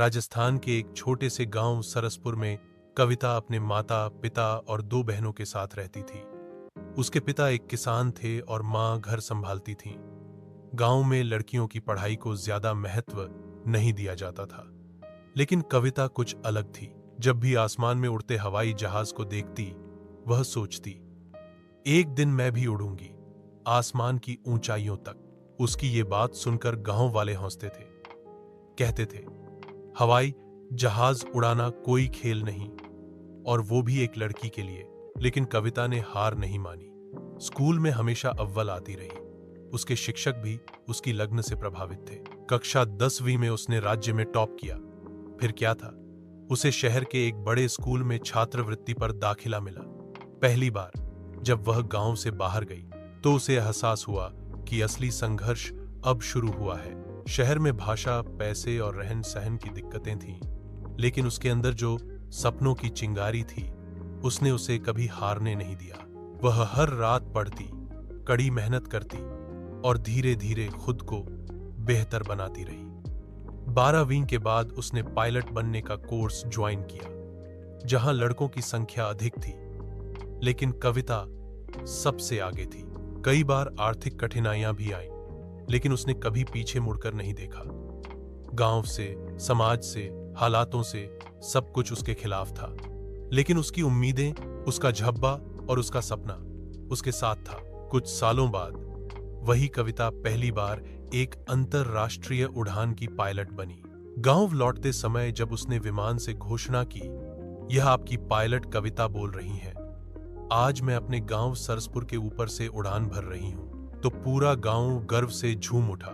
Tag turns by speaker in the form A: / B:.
A: राजस्थान के एक छोटे से गांव सरसपुर में कविता अपने माता, पिता और दो बहनों के साथ रहती थी। उसके पिता एक किसान थे और मां घर संभालती थीं। गांव में लड़कियों की पढ़ाई को ज्यादा महत्व नहीं दिया जाता था, लेकिन कविता कुछ अलग थी। जब भी आसमान में उड़ते हवाई जहाज को देखती, वह सोचती, एक दिन मैं भी उड़ूंगी आसमान की ऊंचाइयों तक। उसकी ये बात सुनकर गांव वाले हंसते थे, कहते थे, हवाई जहाज उड़ाना कोई खेल नहीं, और वो भी एक लड़की के लिए। लेकिन कविता ने हार नहीं मानी। स्कूल में हमेशा अव्वल आती रही। उसके शिक्षक भी उसकी लगन से प्रभावित थे। कक्षा 10वीं में उसने राज्य में टॉप किया। फिर क्या था, उसे शहर के एक बड़े स्कूल में छात्रवृत्ति पर दाखिला मिला। पहली बार जब वह गांव से बाहर गई तो उसे एहसास हुआ कि असली संघर्ष अब शुरू हुआ है। शहर में भाषा, पैसे और रहन सहन की दिक्कतें थीं, लेकिन उसके अंदर जो सपनों की चिंगारी थी, उसने उसे कभी हारने नहीं दिया। वह हर रात पढ़ती, कड़ी मेहनत करती और धीरे धीरे खुद को बेहतर बनाती रही। 12वीं के बाद उसने पायलट बनने का कोर्स ज्वाइन किया, जहां लड़कों की संख्या अधिक थी, लेकिन कविता सबसे आगे थी। कई बार आर्थिक कठिनाइयां भी आईं, लेकिन उसने कभी पीछे मुड़कर नहीं देखा। गांव से, समाज से, हालातों से सब कुछ उसके खिलाफ था, लेकिन उसकी उम्मीदें, उसका झब्बा और उसका सपना उसके साथ था। कुछ सालों बाद वही कविता पहली बार एक अंतरराष्ट्रीय उड़ान की पायलट बनी। गांव लौटते समय जब उसने विमान से घोषणा की, यह आपकी पायलट कविता बोल रही हैं, आज मैं अपने गांव सरसपुर के ऊपर से उड़ान भर रही हूं, तो पूरा गांव गर्व से झूम उठा।